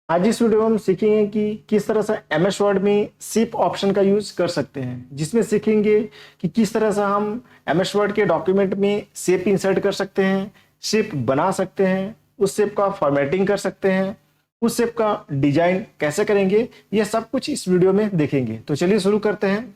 आज इस वीडियो में हम सीखेंगे कि किस तरह से एमएस वर्ड में सिप ऑप्शन का यूज कर सकते हैं, जिसमें सीखेंगे कि किस तरह से हम एमएस वर्ड के डॉक्यूमेंट में शेप इंसर्ट कर सकते हैं, शेप बना सकते हैं, उस शेप का फॉर्मेटिंग कर सकते हैं, उस शेप का डिजाइन कैसे करेंगे, ये सब कुछ इस वीडियो में देखेंगे। तो चलिए शुरू करते हैं।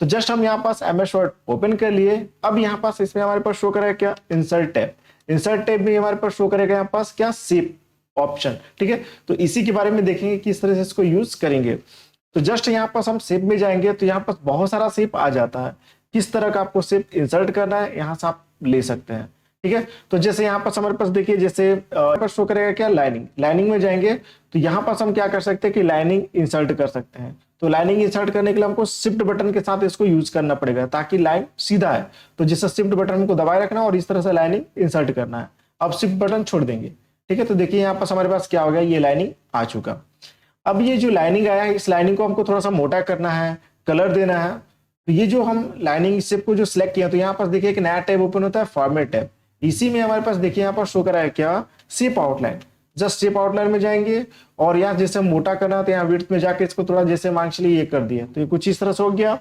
तो जस्ट हम यहाँ पास एमएस वर्ड ओपन कर लिए। अब यहाँ पास इसमें हमारे पास शो करेगा क्या, इंसर्ट टैब। इंसर्ट टैब में हमारे पास शो करेगा यहाँ पास क्या, शेप ऑप्शन। ठीक है, तो इसी के बारे में देखेंगे किस तरह से इसको यूज करेंगे। तो जस्ट यहाँ पास हम शेप में जाएंगे तो यहाँ पास बहुत सारा शेप आ जाता है। किस तरह का आपको शेप इंसर्ट करना है यहाँ से आप ले सकते हैं। ठीक है, तो जैसे यहाँ पास हमारे पास देखिए, जैसे पर शो करेगा क्या, लाइनिंग। लाइनिंग में जाएंगे तो यहाँ पास हम क्या कर सकते हैं कि लाइनिंग इंसर्ट कर सकते हैं। तो लाइनिंग इंसर्ट करने के लिए हमको शिफ्ट बटन के साथ इसको यूज करना पड़ेगा ताकि लाइन सीधा है। तो जैसे शिफ्ट बटन हमको दबाए रखना और इस तरह से लाइनिंग इंसर्ट करना है। अब शिफ्ट बटन छोड़ देंगे। ठीक है, तो देखिए यहाँ पास हमारे पास क्या हो गया, ये लाइनिंग आ चुका। अब ये जो लाइनिंग आया है, इस लाइनिंग को हमको थोड़ा सा मोटा करना है, कलर देना है। तो ये जो हम लाइनिंग शेप को जो सिलेक्ट किया, तो यहाँ पास देखिए एक नया टैब ओपन होता है, फॉर्मेट टैब। इसी में हमारे पास देखिए यहाँ पर शो करा है क्या, shape outline. Just shape outline में जाएंगे और यहाँ जैसे मोटा करना है तो यहाँ विड्थ में जाके इसको थोड़ा जैसे मान चलिए ये कर दिया, तो ये कुछ इस तरह से हो गया।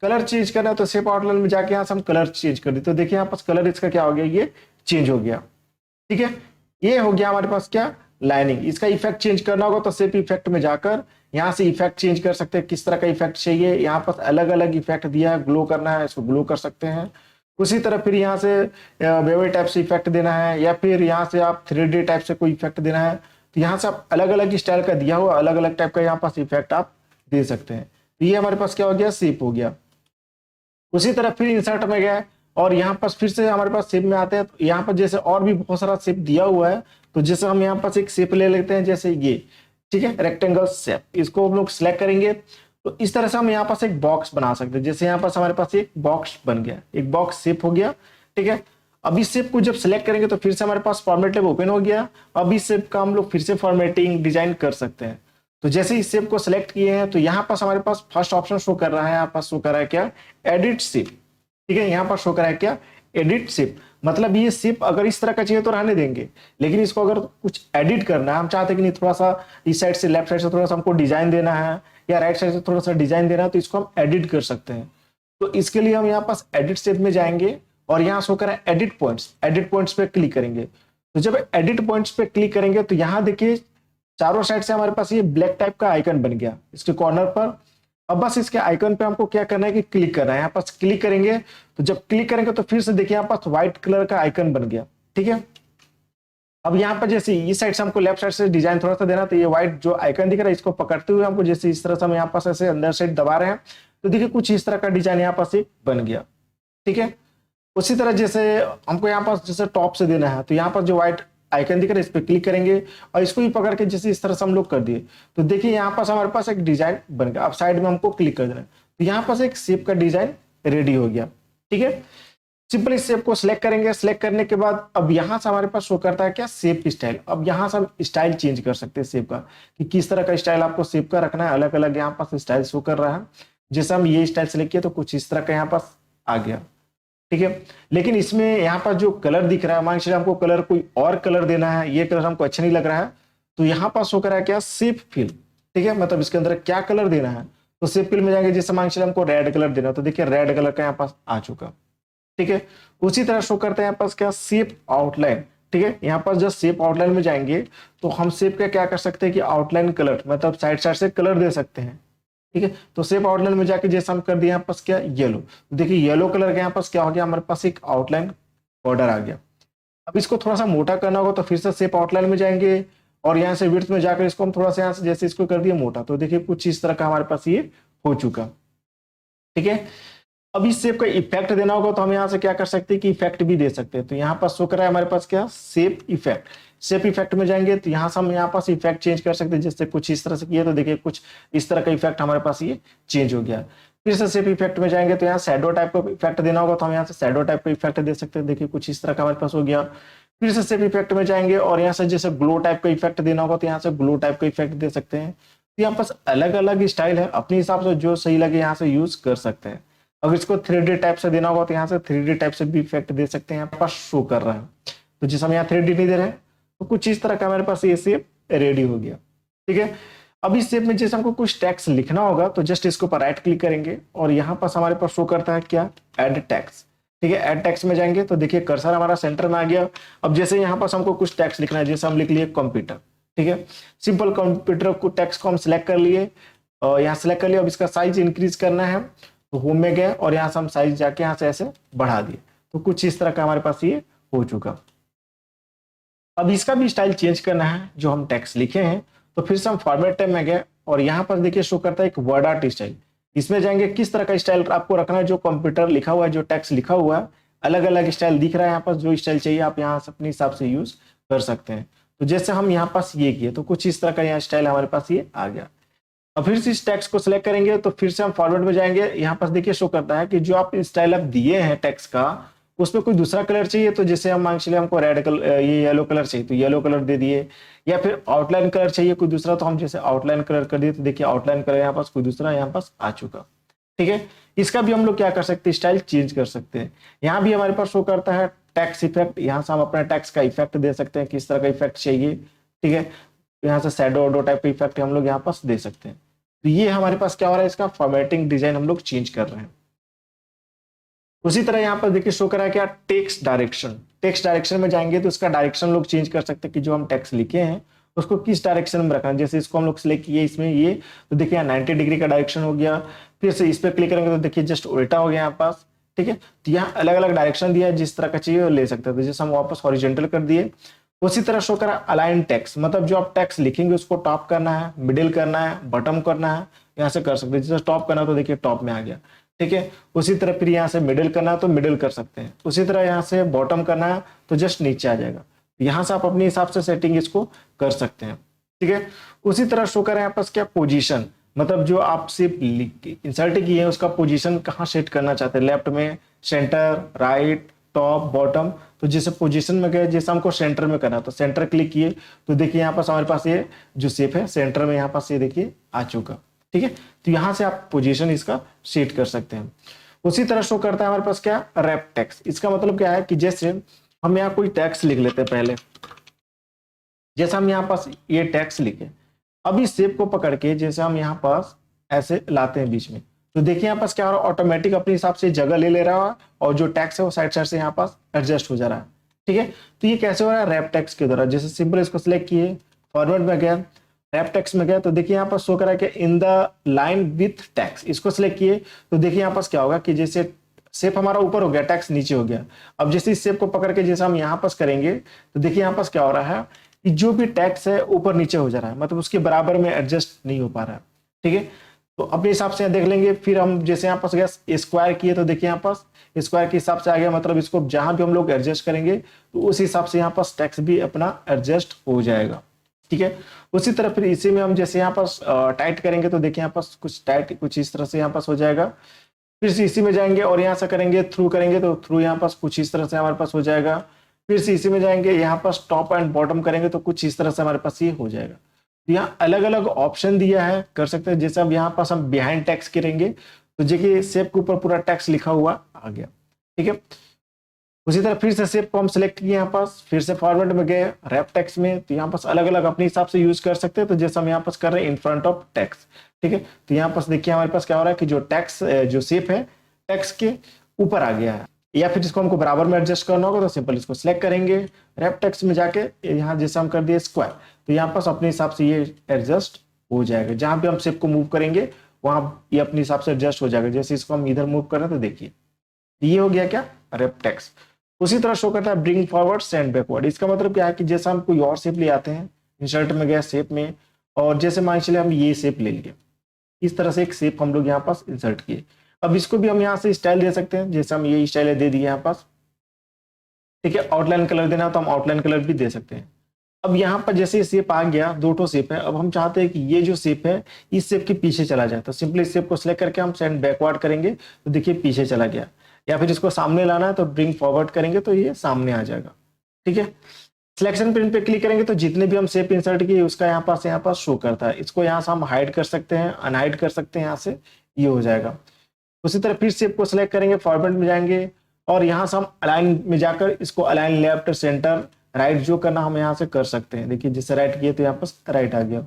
कलर चेंज करना है तो शेप आउटलाइन में जाके यहाँ से हम कलर चेंज कर दिए, तो देखिए यहाँ पास कलर इसका क्या हो गया, ये चेंज हो गया। ठीक है, ये हो गया हमारे पास क्या, लाइनिंग। इसका इफेक्ट चेंज करना होगा तो शेप इफेक्ट में जाकर यहाँ से इफेक्ट चेंज कर सकते हैं, किस तरह का इफेक्ट चाहिए। यहाँ पर अलग अलग इफेक्ट दिया है, ग्लो करना है इसको ग्लो कर सकते हैं। उसी तरह फिर यहाँ से वेवी टाइप से इफेक्ट देना है, या फिर यहाँ से आप 3D टाइप से कोई इफेक्ट देना है, तो यहाँ से आप अलग अलग स्टाइल का दिया हुआ अलग अलग टाइप का यहाँ पास इफेक्ट आप दे सकते हैं। तो ये हमारे पास क्या हो गया, शेप हो गया। उसी तरह फिर इंसर्ट में गया और यहाँ पर फिर से हमारे पास शेप में आते हैं। तो यहाँ पर जैसे और भी बहुत सारा शेप दिया हुआ है, तो जैसे हम यहाँ पास एक शेप ले लेते हैं, जैसे ये। ठीक है, रेक्टेंगल शेप, इसको हम लोग सिलेक्ट करेंगे तो इस तरह से हम यहाँ पास एक बॉक्स बना सकते हैं। जैसे यहाँ पास हमारे पास एक बॉक्स बन गया, एक बॉक्स शेप हो गया। ठीक है, अब इस शेप को जब सिलेक्ट करेंगे तो फिर से हमारे पास फॉर्मेट टैब ओपन हो गया। अब इस शेप का हम लोग फिर से फॉर्मेटिंग डिजाइन कर सकते हैं। तो जैसे इस शेप को सिलेक्ट किए हैं तो यहाँ पास हमारे पास फर्स्ट ऑप्शन शो कर रहा है, यहाँ पास शो कर रहा है क्या, एडिट शेप। ठीक है, यहाँ पर शो करा है क्या, एडिट शेप। मतलब ये शेप अगर इस तरह का चाहिए तो रहने देंगे, लेकिन इसको अगर कुछ एडिट करना है, हम चाहते हैं कि नहीं थोड़ा सा इस साइड से लेफ्ट साइड से थोड़ा सा हमको डिजाइन देना है, या राइट साइड से थोड़ा सा डिजाइन देना है, तो इसको हम एडिट कर सकते हैं। तो इसके लिए हम यहाँ पास एडिट शेप में जाएंगे और यहाँ शो करा है एडिट पॉइंट्स। एडिट पॉइंट्स पे क्लिक करेंगे। तो जब एडिट पॉइंट्स पे क्लिक करेंगे तो यहाँ देखिए चारों साइड से हमारे पास ये ब्लैक टाइप का आइकन बन गया इसके कॉर्नर पर। अब बस इसके आइकन पे हमको क्या करना है कि क्लिक करना है। यहाँ पास क्लिक करेंगे तो जब क्लिक करेंगे तो फिर से देखिए यहाँ पास व्हाइट कलर का आइकन बन गया। ठीक है, अब यहाँ पर जैसे इस साइड से हमको लेफ्ट साइड से डिजाइन थोड़ा सा देना, तो ये व्हाइट जो आइकन दिख रहा है इसको पकड़ते हुए हमको जैसे इस तरह से हम यहाँ पास ऐसे अंदर साइड दबा रहे हैं, तो देखिए कुछ इस तरह का डिजाइन यहाँ पास बन गया। ठीक है, उसी तरह जैसे हमको यहाँ पास जैसे टॉप से देना है, तो यहाँ पर जो व्हाइट आइकन दिख रहा है इस पर क्लिक करेंगे और इसको भी पकड़ के जैसे इस तरह से हम लोग कर दिए, तो देखिए यहाँ पास हमारे पास एक डिजाइन बन गया। अब साइड में हमको क्लिक कर देना है, तो यहाँ पास एक शेप का डिजाइन रेडी हो गया। ठीक है, सिंपल इस शेप को सिलेक्ट करेंगे। सिलेक्ट करने के बाद अब यहाँ से हमारे पास शो करता है क्या, शेप स्टाइल। अब यहाँ से हम स्टाइल चेंज कर सकते हैं शेप का, कि किस तरह का स्टाइल आपको शेप का रखना है। अलग अलग यहाँ पास स्टाइल शो कर रहा है। जैसे हम ये स्टाइल सिलेक्ट किया तो कुछ इस तरह का यहाँ पास आ गया। ठीक है, लेकिन इसमें यहाँ पर जो कलर दिख रहा है, मान लीजिए हमको कलर कोई और कलर देना है, ये कलर हमको अच्छा नहीं लग रहा है, तो यहाँ पास शो करा है क्या, शेप फिल। ठीक है, मतलब इसके अंदर क्या कलर देना है, तो शेप फिल में जाएंगे। जैसे मान लीजिए हमको रेड कलर देना, तो देखिए रेड कलर का यहाँ पास आ चुका। ठीक है, उसी तरह शो करते हैं यहाँ पास क्या, शेप आउटलाइन। ठीक है, यहाँ पर जब शेप आउटलाइन में जाएंगे तो हम शेप का क्या कर सकते हैं कि आउटलाइन कलर, मतलब साइड साइड से कलर दे सकते हैं। ठीक है, तो शेप आउटलाइन में जाके जैसे हम कर दिए यहाँ पास क्या, येलो। तो देखिए येलो कलर का यहाँ पास क्या हो गया, हमारे पास एक आउटलाइन बॉर्डर आ गया। अब इसको थोड़ा सा मोटा करना होगा तो फिर से शेप आउटलाइन में जाएंगे और यहाँ से विड्थ में जाकर इसको हम थोड़ा सा यहाँ से जैसे इसको कर दिया मोटा, तो देखिए कुछ इस तरह का हमारे पास ये हो चुका। ठीक है, अब इस शेप का इफेक्ट देना होगा तो हम यहाँ से क्या कर सकते हैं कि इफेक्ट भी दे सकते हैं। तो यहाँ पर शो कर रहा है हमारे पास क्या, शेप इफेक्ट। शेप इफेक्ट में जाएंगे तो यहाँ से हम यहाँ पास इफेक्ट चेंज कर सकते हैं। जैसे कुछ इस तरह से किया तो देखिए कुछ इस तरह का इफेक्ट हमारे पास ये चेंज हो गया। फिर से शेप इफेक्ट में जाएंगे तो यहाँ शैडो टाइप का इफेक्ट देना होगा तो हम यहाँ से शैडो टाइप का इफेक्ट दे सकते हैं। देखिए कुछ इस तरह का हमारे पास हो गया। फिर से शेप इफेक्ट में जाएंगे और यहाँ से जैसे ग्लो टाइप का इफेक्ट देना होगा तो यहाँ से ग्लो टाइप का इफेक्ट दे सकते हैं। तो यहाँ पास अलग अलग स्टाइल है, अपने हिसाब से जो सही लगे यहाँ से यूज कर सकते हैं। अगर इसको 3D टाइप से देना होगा तो यहाँ से 3D टाइप से भी इफेक्ट दे सकते हैं। यहाँ पास शो कर रहा है, तो जिस हम यहाँ 3D नहीं दे रहे हैं तो कुछ इस तरह का हमारे पास ये शेप रेडी हो गया। ठीक है। अब इस शेप में जैसे हमको कुछ टेक्स्ट लिखना होगा तो जस्ट इसके ऊपर राइट क्लिक करेंगे और यहाँ पास हमारे पास शो करता है क्या, ऐड टेक्स्ट। ठीक है, ऐड टेक्स्ट में जाएंगे तो देखिए कर्सर हमारा सेंटर में आ गया। अब जैसे यहाँ पास हमको कुछ टेक्स्ट लिखना है, जैसे हम लिख लिए कंप्यूटर। ठीक है, सिंपल कंप्यूटर को टेक्स्ट को हम सिलेक्ट कर लिए और यहाँ सिलेक्ट कर लिया। अब इसका साइज इंक्रीज करना है तो होम में गए और यहाँ से हम साइज जाके यहाँ से ऐसे बढ़ा दिए। तो कुछ इस तरह का हमारे पास ये हो चुका। अब इसका भी स्टाइल चेंज करना है, जो हम टेक्स्ट लिखे हैं तो फिर से हम फॉर्मेट टैब में गए और यहाँ पर देखिए शो करता है एक वर्ड आर्ट स्टाइल। इसमें जाएंगे किस तरह का स्टाइल आपको रखना है, जो कंप्यूटर लिखा हुआ है, जो टेक्स्ट लिखा हुआ है, अलग अलग स्टाइल दिख रहा है यहाँ पर। जो स्टाइल चाहिए आप यहाँ से अपने हिसाब से यूज कर सकते हैं। तो जैसे हम यहाँ पास ये किए तो कुछ इस तरह का यहाँ स्टाइल हमारे पास ये आ गया। अब फिर से इस टेक्स्ट को सिलेक्ट करेंगे तो फिर से हम फॉरवर्ड में जाएंगे। यहाँ पास देखिए शो करता है कि जो आप स्टाइल आप दिए हैं टेक्स्ट का उसमें कोई दूसरा कलर चाहिए तो जैसे हम मान चलिए हमको रेड कलर, ये येलो कलर चाहिए तो येलो कलर दे दिए, या फिर आउटलाइन कलर चाहिए कोई दूसरा तो हम जैसे आउटलाइन कलर कर दिए। तो देखिए आउटलाइन कलर यहाँ पास कोई दूसरा यहाँ पास आ चुका। ठीक है, इसका भी हम लोग क्या कर सकते हैं, स्टाइल चेंज कर सकते हैं। यहाँ भी हमारे पास शो करता है टेक्स्ट इफेक्ट, यहाँ से हम अपना टेक्स्ट का इफेक्ट दे सकते हैं, किस तरह का इफेक्ट चाहिए। ठीक है, यहाँ से शैडो वैडो टाइप का इफेक्ट हम लोग यहाँ पास दे सकते हैं। तो ये हमारे पास क्या हो रहा है, इसका फॉर्मेटिंग डिजाइन हम लोग चेंज कर रहे हैं। उसी तरह यहाँ पर देखिए शो करा है क्या, टेक्स्ट डायरेक्शन। टेक्स्ट डायरेक्शन में जाएंगे तो इसका डायरेक्शन लोग चेंज कर सकते हैं कि जो हम टेक्स्ट लिखे हैं उसको किस डायरेक्शन में रखना है। जैसे इसको हम लोग सिलेक्ट किए इसमें ये, तो देखिए यहाँ 90 डिग्री का डायरेक्शन हो गया। फिर से इस पर क्लिक करेंगे तो देखिए जस्ट उल्टा हो गया यहाँ पास। ठीक है, तो यहाँ अलग अलग डायरेक्शन दिया है, जिस तरह का चाहिए वो ले सकते हैं। तो जैसे हम वापस हॉरिजॉन्टल कर दिए। उसी तरह शो करा अलाइन टेक्स्ट, मतलब जो आप टेक्स्ट लिखेंगे उसको टॉप करना है, मिडिल करना है, बॉटम करना है, यहाँ से कर सकते हैं। जैसे टॉप करना है तो देखिए टॉप में आ गया। ठीक है, उसी तरह फिर यहाँ से मिडिल करना है तो मिडिल कर सकते हैं। उसी तरह यहाँ से बॉटम करना है तो जस्ट नीचे आ जाएगा। यहाँ से आप अपने हिसाब से सेटिंग इसको कर सकते हैं। ठीक है, उसी तरह शो करें यहाँ पास क्या, पोजीशन, मतलब जो आप सिर्फ इंसर्ट किए हैं उसका पोजीशन कहाँ सेट करना चाहते हैं, लेफ्ट में, सेंटर, राइट, टॉप, बॉटम। तो जैसे पोजीशन में गए, जैसे हमको सेंटर में करना तो सेंटर क्लिक किए तो देखिए यहाँ पास हमारे पास ये जो शेप है सेंटर में यहाँ पास ये देखिए आ चुका। ठीक है, तो यहाँ से आप पोजीशन इसका सेट कर सकते हैं। उसी तरह शो करता है हमारे पास क्या, रैप टेक्स्ट। इसका मतलब क्या है कि जैसे हम यहाँ कोई टेक्स्ट लिख लेते हैं पहले, जैसे हम यहाँ पास ये टेक्स्ट लिखे, अब इस शेप को पकड़ के जैसे हम यहाँ पास ऐसे लाते हैं बीच में, तो देखिए यहाँ पास क्या हो रहा है, ऑटोमेटिक अपने हिसाब से जगह ले ले रहा है और जो टेक्स्ट है वो साइड साइड से यहाँ पास एडजस्ट हो जा रहा है। ठीक है, तो ये कैसे हो रहा है, रैप टेक्स्ट के द्वारा। जैसे सिंपल इसको सिलेक्ट किए, फॉरवर्ड में गया, रैप टेक्स्ट में गया तो देखिए यहाँ पास शो करा कि in the line with text, इसको सिलेक्ट किए तो देखिए यहाँ पास क्या होगा कि जैसे शेप हमारा ऊपर हो गया, टेक्स्ट नीचे हो गया। अब जैसे इस शेप को पकड़ के जैसे हम यहाँ पास करेंगे तो देखिए यहाँ पास क्या हो रहा है कि जो भी टेक्स्ट है ऊपर नीचे हो जा रहा है, मतलब उसके बराबर में एडजस्ट नहीं हो पा रहा है। ठीक है, तो अपने हिसाब से देख लेंगे। फिर हम जैसे यहाँ पास गया स्क्वायर किए तो देखिए यहाँ पास स्क्वायर के हिसाब से आ गया, मतलब इसको जहां भी हम लोग एडजस्ट करेंगे तो उस हिसाब से यहाँ पास टेक्स्ट भी अपना एडजस्ट हो जाएगा। ठीक है, उसी तरह फिर इसी में हम जैसे यहाँ पास टाइट करेंगे तो देखिए यहाँ पास कुछ टाइट कुछ इस तरह से यहाँ पास हो जाएगा। फिर से इसी में जाएंगे और यहाँ से करेंगे थ्रू करेंगे तो थ्रू यहाँ पास कुछ इस तरह से हमारे पास हो जाएगा। फिर से इसी में जाएंगे, यहाँ पास टॉप एंड बॉटम करेंगे तो कुछ इस तरह से हमारे पास ये हो जाएगा। यहाँ अलग अलग ऑप्शन दिया है, कर सकते हैं। जैसे अब यहाँ पास हम बिहाइंड टेक्स्ट करेंगे तो देखिए शेप के ऊपर पूरा टेक्स्ट लिखा हुआ आ गया। ठीक है, उसी तरह फिर से शेप को हम सिलेक्ट किए, यहाँ पास फिर से फॉरवर्ड में गए रैप टेक्स्ट में, तो यहाँ पास अलग अलग अपने हिसाब से यूज कर सकते हैं। तो जैसे हम यहाँ पास कर रहे हैं इन फ्रंट ऑफ टेक्स्ट। ठीक है, तो यहाँ पास देखिए हमारे पास क्या हो रहा है कि जो टेक्स्ट जो शेप है टेक्स्ट के ऊपर आ गया है। या फिर इसको हमको बराबर में एडजस्ट करना होगा तो सिंपल इसको सिलेक्ट करेंगे, रैप टेक्स्ट में जाके यहाँ जैसे हम कर दिए स्क्वायर, तो यहाँ पास अपने हिसाब से ये एडजस्ट हो जाएगा। जहां भी हम शेप को मूव करेंगे वहां ये अपने हिसाब से एडजस्ट हो जाएगा। जैसे इसको हम इधर मूव कर रहे हैं तो देखिए ये हो गया क्या, रैप टेक्स्ट। उसी तरह शो करता है ब्रिंग फॉरवर्ड सेंड बैकवर्ड। इसका मतलब क्या है कि जैसे हम कोई और शेप ले आते हैं, इंसर्ट में गया शेप में, और जैसे मान चलिए हम ये शेप ले लिए, इस तरह से एक शेप हम लोग यहाँ पास इंसर्ट किए। अब इसको भी हम यहाँ से स्टाइल दे सकते हैं, जैसे हम ये स्टाइल दे दिए यहाँ पास। ठीक है, आउटलाइन कलर देना हो तो हम आउटलाइन कलर भी दे सकते हैं। अब यहाँ पर जैसे शेप आ गया, दो ठो शेप है, अब हम चाहते हैं कि ये जो शेप है इस शेप के पीछे चला जाए, तो सिंपली इस शेप को सिलेक्ट करके हम सेंड बैकवर्ड करेंगे तो देखिए पीछे चला गया। या फिर इसको सामने लाना है तो ब्रिंग फॉरवर्ड करेंगे तो ये सामने आ जाएगा। ठीक है, सिलेक्शन प्रिंट पे क्लिक करेंगे तो जितने भी हम शेप इंसर्ट किए उसका यहाँ पास शो करता है। इसको यहाँ से हम हाइड कर सकते हैं, अनहाइड कर सकते हैं, यहाँ से ये हो जाएगा। उसी तरह फिर शेप को सिलेक्ट करेंगे, फॉरवर्ड में जाएंगे और यहाँ से हम अलाइन में जाकर इसको अलाइन लेफ्ट सेंटर राइट जो करना हम यहाँ से कर सकते हैं। देखिए जैसे राइट किए तो यहाँ पास राइट आ गया।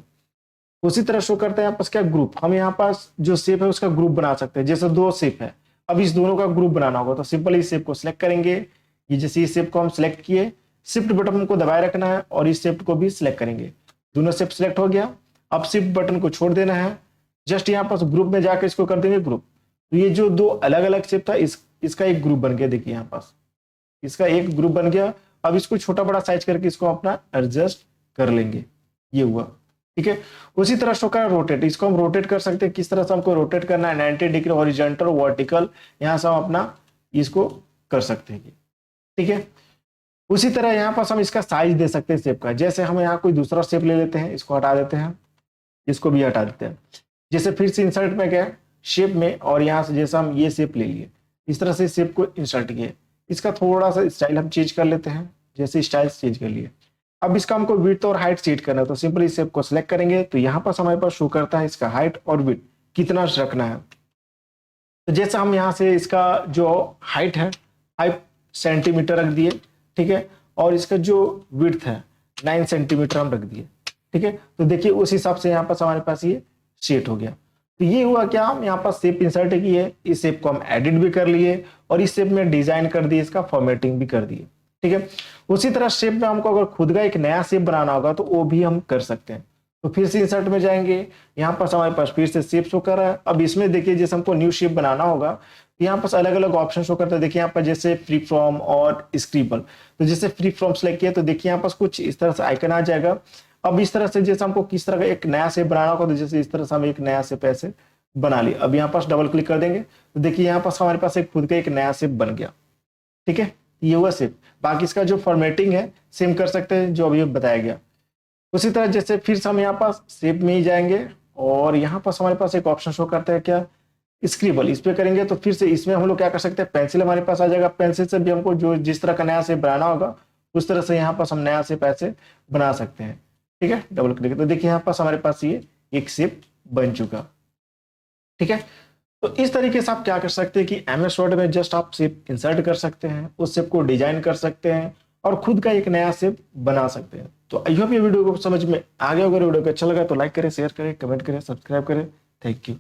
उसी तरह शो करता है यहाँ पास क्या ग्रुप, हम यहाँ पास जो शेप है उसका ग्रुप बना सकते हैं। जैसे दो शेप है, अब इस दोनों का ग्रुप बनाना होगा तो सिंपल इस शेप को सिलेक्ट करेंगे। ये जैसे इस शेप को हम सिलेक्ट किए, शिफ्ट बटन हमको दबाए रखना है और इस शेप को भी सिलेक्ट करेंगे। दोनों शेप सिलेक्ट हो गया, अब शिफ्ट बटन को छोड़ देना है, जस्ट यहाँ पास ग्रुप में जाकर इसको कर देंगे ग्रुप। तो ये जो दो अलग अलग शेप था इसका एक ग्रुप बन गया। देखिए यहाँ पास इसका एक ग्रुप बन गया। अब इसको छोटा बड़ा साइज करके इसको अपना एडजस्ट कर लेंगे, ये हुआ। ठीक है, उसी तरह शो कर रोटेट, इसको हम रोटेट कर सकते हैं। किस तरह से हमको रोटेट करना है, 90 डिग्री, हॉरिजॉन्टल, वर्टिकल, यहाँ से हम अपना इसको कर सकते हैं। ठीक है, उसी तरह यहाँ पास हम इसका साइज दे सकते हैं शेप का। जैसे हम यहाँ कोई दूसरा शेप ले लेते हैं, इसको हटा देते हैं, इसको भी हटा देते हैं। जैसे फिर से इंसर्ट में गए शेप में और यहाँ से जैसे हम ये शेप ले लिए, इस तरह से शेप को इंसर्ट किए। इसका थोड़ा सा स्टाइल हम चेंज कर लेते हैं, जैसे स्टाइल चेंज कर लिए। अब इसका हमको विड्थ और हाइट सेट करना है तो सिंपल इस शेप को सिलेक्ट करेंगे तो यहाँ पास हमारे पास शो करता है इसका हाइट और विड्थ कितना रखना है। तो जैसे हम यहाँ से इसका जो हाइट है 5 सेंटीमीटर रख दिए, ठीक है, और इसका जो विड्थ है 9 सेंटीमीटर हम रख दिए। ठीक है, तो देखिए उस हिसाब से यहाँ पास हमारे पास ये सेट हो गया। तो ये हुआ क्या, हम यहाँ पास शेप इंसर्ट किए, इस शेप को हम एडिट भी कर लिए और इस शेप में डिजाइन कर दिए, इसका फॉर्मेटिंग भी कर दिए। ठीक है, उसी तरह शेप में हमको अगर खुद का एक नया शेप बनाना होगा तो वो भी हम कर सकते हैं। तो फिर से इंसर्ट में जाएंगे, यहाँ पास हमारे पास फिर से शेप शो कर रहा है। अब इसमें देखिए जैसे हमको न्यू शेप बनाना होगा, यहाँ पास अलग अलग ऑप्शन शो करता है। देखिए यहाँ पर जैसे फ्री फ्रॉम और स्क्रिबल, तो जैसे फ्री फ्रॉम सेलेक्ट किया तो देखिए यहाँ पास कुछ इस तरह से आइकन आ जाएगा। अब इस तरह से जैसे हमको किस तरह का एक नया शेप बनाना होगा तो जैसे इस तरह से हम एक नया शेप ऐसे बना लिया। अब यहाँ पास डबल क्लिक कर देंगे तो देखिए यहाँ पास हमारे पास एक खुद का एक नया शेप बन गया। ठीक है, ये हुआ शेप। बाकी इसका जो फॉर्मेटिंग है सेम कर सकते हैं जो अभी बताया गया। उसी तरह जैसे फिर से हम यहाँ पास शेप में ही जाएंगे और यहाँ पास हमारे पास एक ऑप्शन शो करता है क्या, स्क्रिबल, इस पे करेंगे तो फिर से इसमें हम लोग क्या कर सकते हैं, पेंसिल हमारे पास आ जाएगा। पेंसिल से भी हमको जो जिस तरह का नया शेप बनाना होगा उस तरह से यहाँ पास हम नया शेप ऐसे बना सकते हैं। ठीक है, डबल क्लिक तो देखिए यहाँ पास हमारे पास ये एक शेप बन चुका। ठीक है, तो इस तरीके से आप क्या कर सकते हैं कि एमएस वर्ड में जस्ट आप शेप इंसर्ट कर सकते हैं, उस शेप को डिजाइन कर सकते हैं और खुद का एक नया शेप बना सकते हैं। तो आई होप ये वीडियो को समझ में आ गया। अगर वीडियो को अच्छा लगा तो लाइक करें, शेयर करें, कमेंट करें, सब्सक्राइब करें। Thank you.